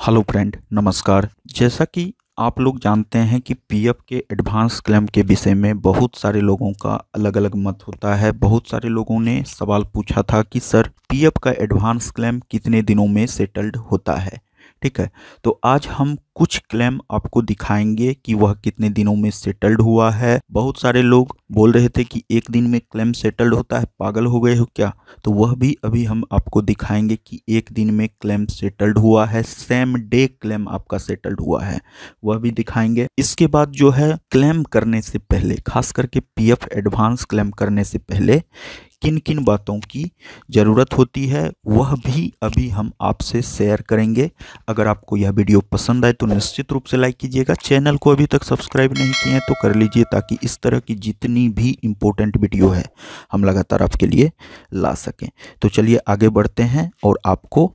Hello friend, नमस्कार। जैसा कि आप लोग जानते हैं कि पीएफ के एडवांस क्लेम के विषय में बहुत सारे लोगों का अलग अलग मत होता है। बहुत सारे लोगों ने सवाल पूछा था कि सर पीएफ का एडवांस क्लेम कितने दिनों में सेटल्ड होता है। ठीक है, तो आज हम कुछ क्लेम आपको दिखाएंगे कि वह कितने दिनों में सेटल्ड हुआ है। बहुत सारे लोग बोल रहे थे कि एक दिन में क्लेम सेटल्ड होता है, पागल हो गए हो क्या? तो वह भी अभी हम आपको दिखाएंगे कि एक दिन में क्लेम सेटल्ड हुआ है, सेम डे क्लेम आपका सेटल्ड हुआ है, वह भी दिखाएंगे। इसके बाद जो है क्लेम करने से पहले, खास करके पीएफ एडवांस क्लेम करने से पहले किन किन बातों की ज़रूरत होती है वह भी अभी हम आपसे शेयर करेंगे। अगर आपको यह वीडियो पसंद आए तो निश्चित रूप से लाइक कीजिएगा। चैनल को अभी तक सब्सक्राइब नहीं किए हैं तो कर लीजिए, ताकि इस तरह की जितनी भी इम्पोर्टेंट वीडियो है हम लगातार आपके लिए ला सकें। तो चलिए आगे बढ़ते हैं और आपको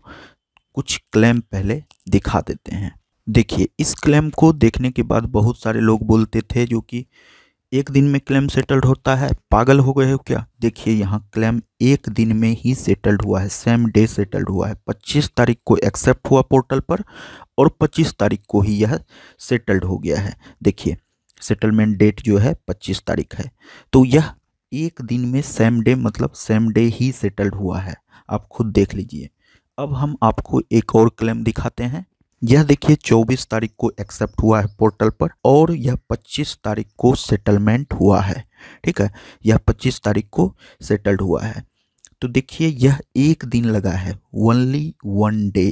कुछ क्लेम पहले दिखा देते हैं। देखिए, इस क्लेम को देखने के बाद बहुत सारे लोग बोलते थे जो कि एक दिन में क्लेम सेटल्ड होता है, पागल हो गए हो क्या? देखिए, यहाँ क्लेम एक दिन में ही सेटल्ड हुआ है, सेम डे सेटल्ड हुआ है। 25 तारीख को एक्सेप्ट हुआ पोर्टल पर और 25 तारीख को ही यह सेटल्ड हो गया है। देखिए, सेटलमेंट डेट जो है 25 तारीख है, तो यह एक दिन में सेम डे मतलब सेम डे ही सेटल्ड हुआ है। आप खुद देख लीजिए। अब हम आपको एक और क्लेम दिखाते हैं। यह देखिए 24 तारीख को एक्सेप्ट हुआ है पोर्टल पर और यह 25 तारीख को सेटलमेंट हुआ है। ठीक है, यह 25 तारीख को सेटल्ड हुआ है। तो देखिए, यह एक दिन लगा है, ओनली वन डे।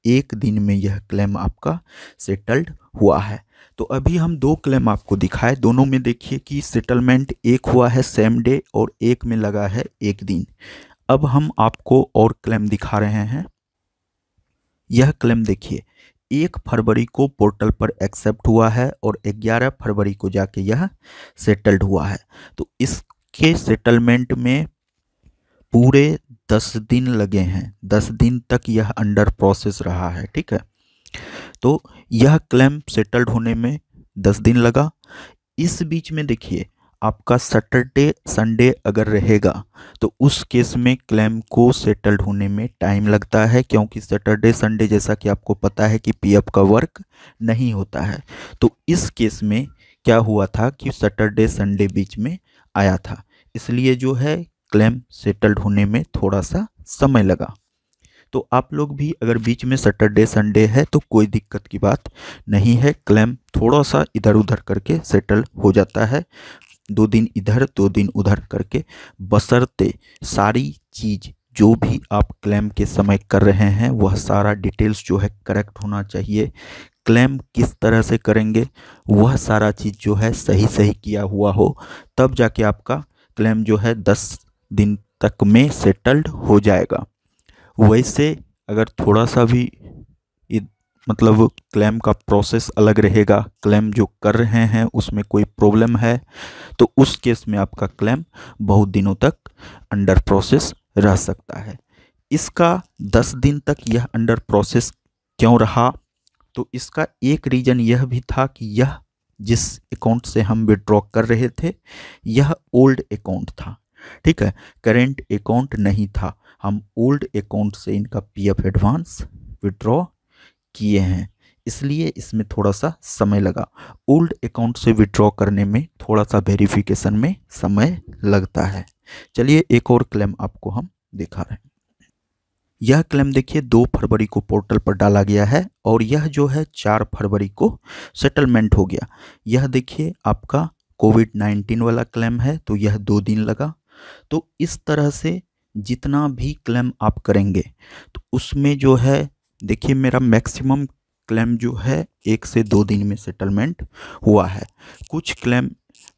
एक दिन में यह क्लेम आपका सेटल्ड हुआ है। तो अभी हम दो क्लेम आपको दिखाए, दोनों में देखिए कि सेटलमेंट एक हुआ है सेम डे और एक में लगा है एक दिन। अब हम आपको और क्लेम दिखा रहे हैं। यह क्लेम देखिए 1 फरवरी को पोर्टल पर एक्सेप्ट हुआ है और 11 फरवरी को जाके यह सेटल्ड हुआ है। तो इसके सेटलमेंट में पूरे 10 दिन लगे हैं, 10 दिन तक यह अंडर प्रोसेस रहा है। ठीक है, तो यह क्लेम सेटल्ड होने में 10 दिन लगा। इस बीच में देखिए, आपका सैटरडे संडे अगर रहेगा तो उस केस में क्लेम को सेटल्ड होने में टाइम लगता है, क्योंकि सैटरडे संडे जैसा कि आपको पता है कि पीएफ का वर्क नहीं होता है। तो इस केस में क्या हुआ था कि सैटरडे संडे बीच में आया था, इसलिए जो है क्लेम सेटल्ड होने में थोड़ा सा समय लगा। तो आप लोग भी अगर बीच में सैटरडे संडे है तो कोई दिक्कत की बात नहीं है, क्लेम थोड़ा सा इधर उधर करके सेटल हो जाता है, 2 दिन इधर 2 दिन उधर करके, बशर्ते सारी चीज़ जो भी आप क्लेम के समय कर रहे हैं वह सारा डिटेल्स जो है करेक्ट होना चाहिए। क्लेम किस तरह से करेंगे वह सारा चीज़ जो है सही सही किया हुआ हो, तब जाके आपका क्लेम जो है 10 दिन तक में सेटल्ड हो जाएगा। वैसे अगर थोड़ा सा भी मतलब क्लेम का प्रोसेस अलग रहेगा, क्लेम जो कर रहे हैं उसमें कोई प्रॉब्लम है, तो उस केस में आपका क्लेम बहुत दिनों तक अंडर प्रोसेस रह सकता है। इसका 10 दिन तक यह अंडर प्रोसेस क्यों रहा? तो इसका एक रीज़न यह भी था कि यह जिस अकाउंट से हम विड्रॉ कर रहे थे यह ओल्ड अकाउंट था। ठीक है, करेंट अकाउंट नहीं था। हम ओल्ड अकाउंट से इनका पीएफ एडवांस विड्रॉ किए हैं, इसलिए इसमें थोड़ा सा समय लगा। ओल्ड अकाउंट से विड्रॉ करने में थोड़ा सा वेरिफिकेशन में समय लगता है। चलिए एक और क्लेम आपको हम दिखा रहे हैं। यह क्लेम देखिए 2 फरवरी को पोर्टल पर डाला गया है और यह जो है 4 फरवरी को सेटलमेंट हो गया। यह देखिए आपका कोविड-19 वाला क्लेम है, तो यह 2 दिन लगा। तो इस तरह से जितना भी क्लेम आप करेंगे तो उसमें जो है देखिए मेरा मैक्सिमम क्लेम जो है 1 से 2 दिन में सेटलमेंट हुआ है। कुछ क्लेम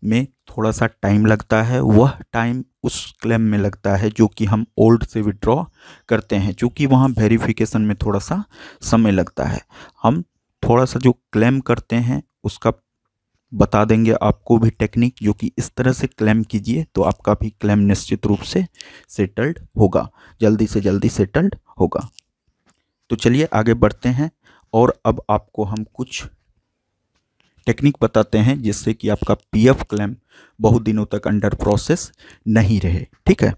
में थोड़ा सा टाइम लगता है, वह टाइम उस क्लेम में लगता है जो कि हम ओल्ड से विड्रॉ करते हैं, क्योंकि वहाँ वेरिफिकेशन में थोड़ा सा समय लगता है। हम थोड़ा सा जो क्लेम करते हैं उसका बता देंगे आपको भी टेक्निक, जो कि इस तरह से क्लेम कीजिए तो आपका भी क्लेम निश्चित रूप से सेटल्ड होगा, जल्दी से जल्दी सेटल्ड होगा। तो चलिए आगे बढ़ते हैं और अब आपको हम कुछ टेक्निक बताते हैं जिससे कि आपका पीएफ क्लेम बहुत दिनों तक अंडर प्रोसेस नहीं रहे। ठीक है,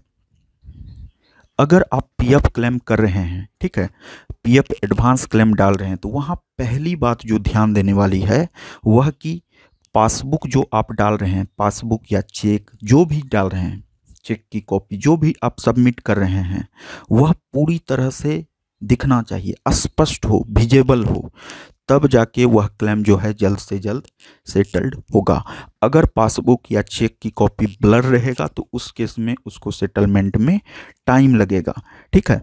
अगर आप पीएफ क्लेम कर रहे हैं, ठीक है, पीएफ एडवांस क्लेम डाल रहे हैं, तो वहाँ पहली बात जो ध्यान देने वाली है वह कि पासबुक जो आप डाल रहे हैं, पासबुक या चेक जो भी डाल रहे हैं, चेक की कॉपी जो भी आप सबमिट कर रहे हैं, वह पूरी तरह से दिखना चाहिए, स्पष्ट हो, विजिबल हो, तब जाके वह क्लेम जो है जल्द से जल्द सेटल्ड होगा। अगर पासबुक या चेक की कॉपी ब्लर रहेगा तो उस केस में उसको सेटलमेंट में टाइम लगेगा, ठीक है।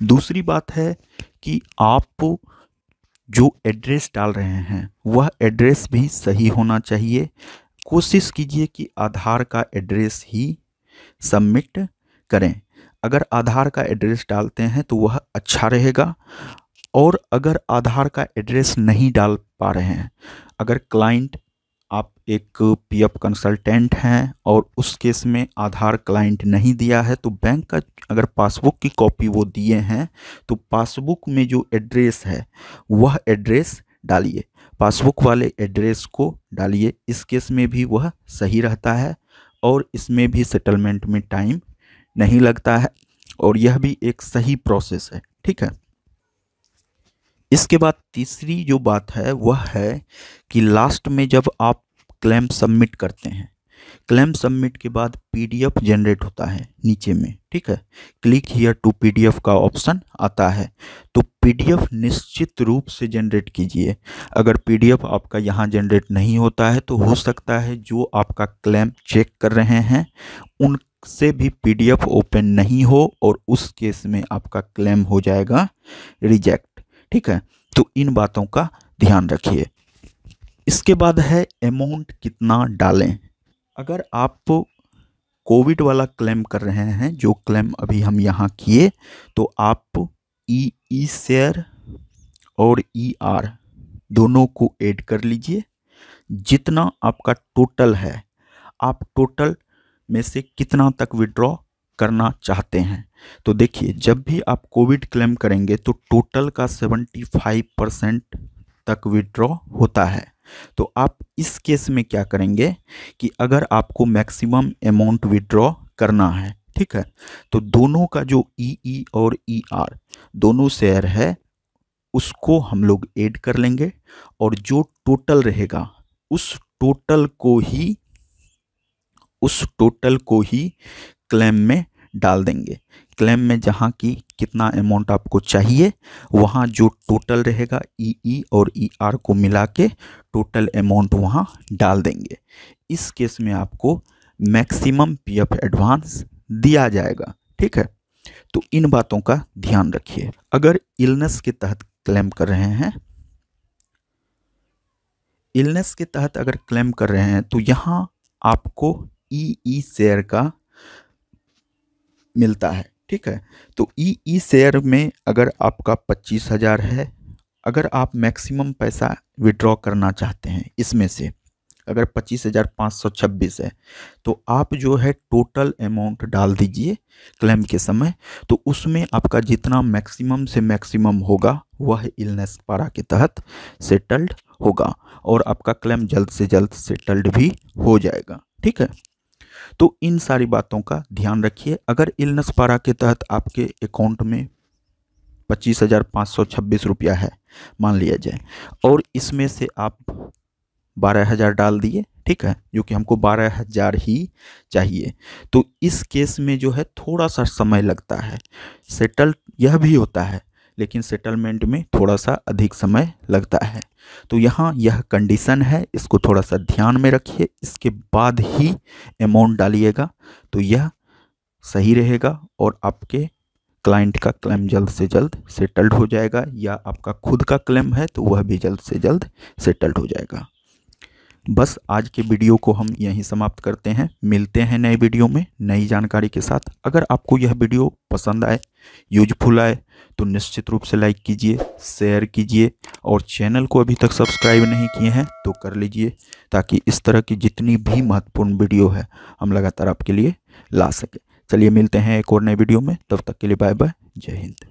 दूसरी बात है कि आप जो एड्रेस डाल रहे हैं वह एड्रेस भी सही होना चाहिए। कोशिश कीजिए कि आधार का एड्रेस ही सबमिट करें। अगर आधार का एड्रेस डालते हैं तो वह अच्छा रहेगा। और अगर आधार का एड्रेस नहीं डाल पा रहे हैं, अगर क्लाइंट आप एक पीएफ कंसल्टेंट हैं और उस केस में आधार क्लाइंट नहीं दिया है, तो बैंक का अगर पासबुक की कॉपी वो दिए हैं तो पासबुक में जो एड्रेस है वह एड्रेस डालिए, पासबुक वाले एड्रेस को डालिए। इस केस में भी वह सही रहता है और इसमें भी सेटलमेंट में टाइम नहीं लगता है और यह भी एक सही प्रोसेस है, ठीक है। इसके बाद तीसरी जो बात है वह है कि लास्ट में जब आप क्लेम सबमिट करते हैं, क्लेम सबमिट के बाद पीडीएफ जनरेट होता है नीचे में, ठीक है, क्लिक हियर टू पीडीएफ का ऑप्शन आता है, तो पीडीएफ निश्चित रूप से जनरेट कीजिए। अगर पीडीएफ आपका यहाँ जनरेट नहीं होता है तो हो सकता है जो आपका क्लेम चेक कर रहे हैं उनसे भी पीडीएफ ओपन नहीं हो और उस केस में आपका क्लेम हो जाएगा रिजेक्ट, ठीक है। तो इन बातों का ध्यान रखिए। इसके बाद है अमाउंट कितना डालें। अगर आप कोविड वाला क्लेम कर रहे हैं, जो क्लेम अभी हम यहाँ किए, तो आप ई शेयर और ER दोनों को ऐड कर लीजिए। जितना आपका टोटल है, आप टोटल में से कितना तक विड्रॉ करना चाहते हैं। तो देखिए, जब भी आप कोविड क्लेम करेंगे तो टोटल का 75% तक विड्रॉ होता है। तो आप इस केस में क्या करेंगे कि अगर आपको मैक्सिमम अमाउंट विड्रॉ करना है, ठीक है, तो दोनों का जो EE और ER दोनों शेयर है उसको हम लोग ऐड कर लेंगे और जो टोटल रहेगा उस टोटल को ही क्लेम में डाल देंगे। क्लेम में जहाँ की कितना अमाउंट आपको चाहिए वहाँ जो टोटल रहेगा EE और ER को मिला के टोटल अमाउंट वहाँ डाल देंगे। इस केस में आपको मैक्सिमम पीएफ एडवांस दिया जाएगा, ठीक है। तो इन बातों का ध्यान रखिए। अगर इलनेस के तहत क्लेम कर रहे हैं, इलनेस के तहत अगर क्लेम कर रहे हैं तो यहाँ आपको EE शेयर का मिलता है, ठीक है। तो EE शेयर में अगर आपका 25,000 है, अगर आप मैक्सिमम पैसा विड्रॉ करना चाहते हैं, इसमें से अगर 25,526 है तो आप जो है टोटल अमाउंट डाल दीजिए क्लेम के समय। तो उसमें आपका जितना मैक्सिमम से मैक्सिमम होगा वह इलनेस पारा के तहत सेटल्ड होगा और आपका क्लेम जल्द से जल्द सेटल्ड भी हो जाएगा, ठीक है। तो इन सारी बातों का ध्यान रखिए। अगर इलनेस पारा के तहत आपके अकाउंट में 25,526 रुपया है मान लिया जाए और इसमें से आप 12,000 डाल दिए, ठीक है, जो कि हमको 12,000 ही चाहिए। तो इस केस में जो है थोड़ा सा समय लगता है, सेटल यह भी होता है लेकिन सेटलमेंट में थोड़ा सा अधिक समय लगता है। तो यहाँ यह कंडीशन है, इसको थोड़ा सा ध्यान में रखिए, इसके बाद ही अमाउंट डालिएगा तो यह सही रहेगा और आपके क्लाइंट का क्लेम जल्द से जल्द सेटल्ड हो जाएगा, या आपका खुद का क्लेम है तो वह भी जल्द से जल्द सेटल्ड हो जाएगा। बस आज के वीडियो को हम यहीं समाप्त करते हैं। मिलते हैं नए वीडियो में नई जानकारी के साथ। अगर आपको यह वीडियो पसंद आए, यूजफुल आए तो निश्चित रूप से लाइक कीजिए, शेयर कीजिए और चैनल को अभी तक सब्सक्राइब नहीं किए हैं तो कर लीजिए, ताकि इस तरह की जितनी भी महत्वपूर्ण वीडियो है हम लगातार आपके लिए ला सकें। चलिए मिलते हैं एक और नए वीडियो में, तब तक के लिए बाय बाय, जय हिंद।